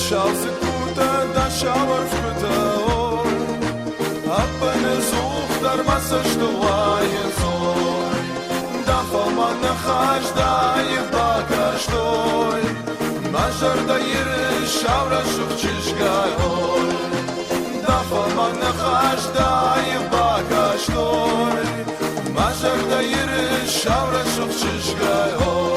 Schaust puta da schauer fkuta oi Appen such der Masse stoi soi Da fall man nachash da i baka stoi Majar da ir schaura schuchchish gai oi Da fall man nachash da i baka stoi Majar da ir schaura schuchchish gai oi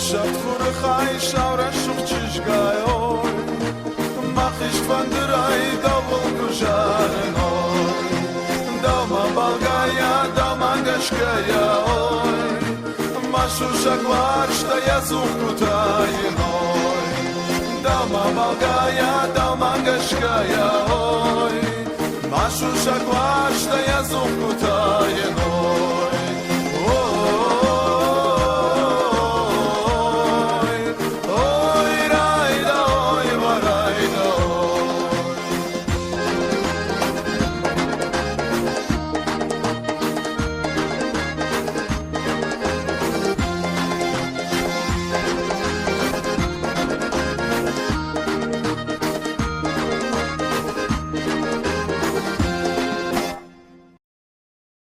Schaut vor der Chai, schau rasch auf Tschishgai, oi Mach ich von der Rei, da wohl kusharen, oi Da ma balgaya, da ma gashkaya, oi Mashu shagvar, shtaya zuch kutayin, oi Da ma balgaya, da ma gashkaya, oi Mashu shagvar, shtaya zuch kutayin, oi